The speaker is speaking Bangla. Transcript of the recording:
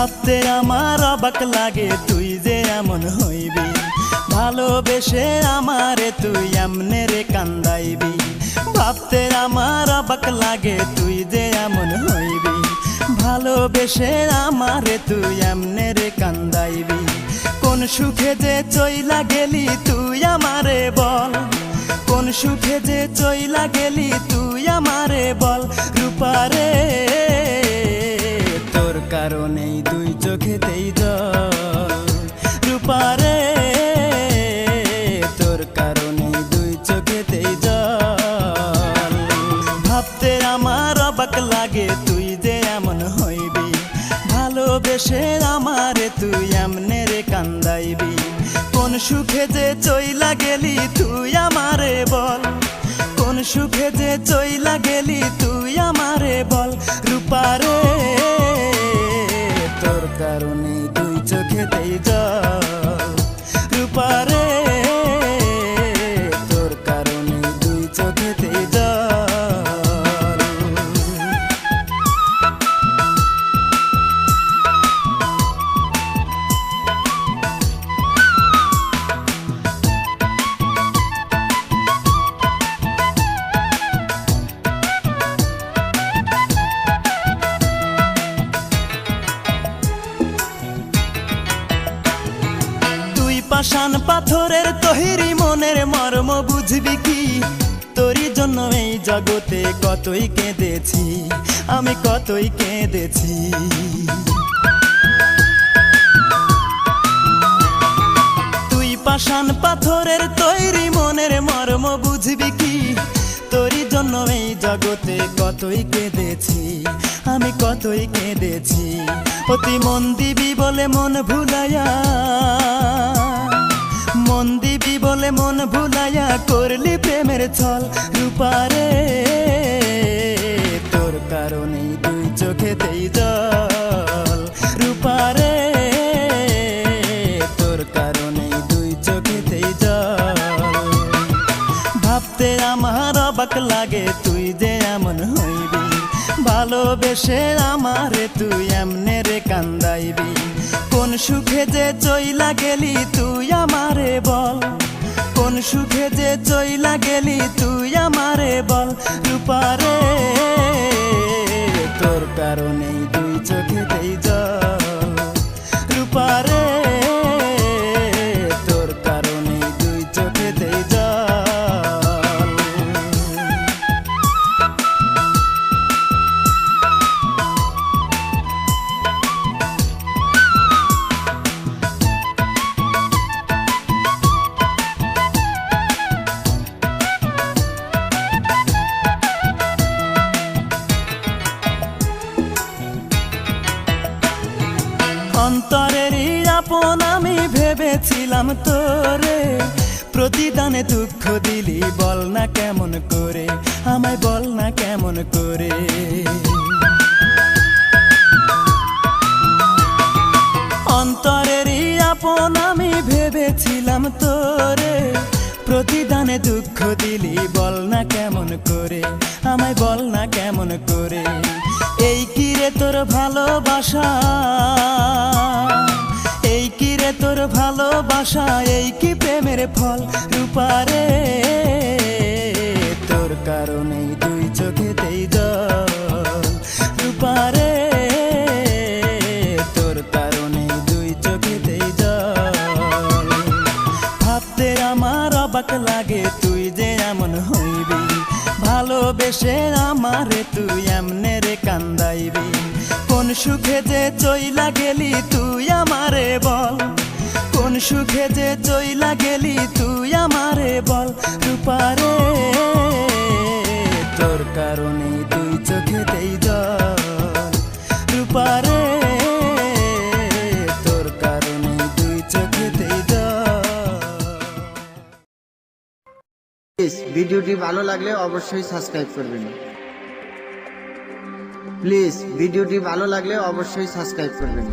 ভাবতে আমার অবাক লাগে তুই যে এমন হইবি, ভালোবেসে আমারে তুই এমনে রে কান্দাইবি। ভাবতে আমার অবাক লাগে তুই যে এমন হইবি, ভালোবেসে আমারে তুই এমনে রে কান্দাইবি। কোন সুখে যে চইলা গেলি তুই আমারে বল, কোন সুখে যে চইলা গেলি তুই আমারে বল। রূপারে তোর কারণেই দুই চোখেতেই জল, রূপারে তোর কারণেই দুই চোখেতেই জল। ভাবতে আমার অবাক লাগে তুই যে এমন হইবি, ভালোবেসে আমারে তুই এমনে রে কান্দাইবি। কোন সুখে যে চইলা গেলি তুই আমারে বল, কোন সুখে যে চইলা গেলি তুই আমারে বল। রূপারে তোর কারণে দুই চোখেতেই জল, রূপারে তোর কারণে দুই চোখেতেই জল। পাষাণ পাথরের তৈরি মনের মর্ম বুঝবি কি, তোরই জন্য এই জগতে কতই কেঁদেছি, আমি কতই কেঁদেছি। তুই পাষাণ পাথরের তৈরি মনের মর্ম বুঝবি কি, তোরই জন্য এই জগতে কতই কেঁদেছি, আমি কতই কেঁদেছি। অতি মন দিবি বলে মন ভুলাইয়া, মন দিবি বলে মন ভুলাইয়া করলি প্রেমের ছল। রূপারে তোর কারণেই দুই চোখেতেই জল, রূপারে তোর কারণেই দুই চোখেতেই জল। ভাবতে আমার অবাক লাগে তুই যে এমন হইবি, ভালোবেসে আমারে তুই এমনে রে কান্দাইবি। কোন সুখে যে চইলা গেলি তুই আমারে বল, কোন সুখে যে চইলা গেলি তুই আমারে বল। রূপারে তোর কারণেই দুই চোখেতেই জল, রূপারে তোর কারণেই দুই চোখেতেই জল। অন্তরেরই আপন আমি ভেবেছিলাম তোরে, প্রতিদানে দুঃখ দিলি বল না কেমন করে, আমায় বল না কেমন করে। অন্তরেরই আপন আমি ভেবেছিলাম তোরে, প্রতিদানে দুঃখ দিলি বল না কেমন করে, আমায় বল না কেমন করে। এই কি রে তোর ভালোবাসা, এই কি রে তোর ভালোবাসা, এই কি প্রেমের ফল। রূপারে তোর কারণেই দুই চোখেতেই জল, রূপারে তোর কারণেই দুই চোখেতেই জল। ভাবতে আমার অবাক লাগে তুই যে এমন হইবি, ভালোবেসে আমারে তুই এমনে রে কান্দাইবি। কোন সুখে যে চইলা গেলি তুই আমারে বল, কোন সুখে যে চইলা গেলি তুই আমারে বল। রূপারে তোর কারণেই দুই চোখেতেই জল, রূপারে তোর কারণেই দুই চোখেতেই জল। ভিডিওটি ভালো লাগলে অবশ্যই সাবস্ক্রাইব করবেন। প্লিজ ভিডিওটি ভালো লাগলে অবশ্যই সাবস্ক্রাইব করবেন।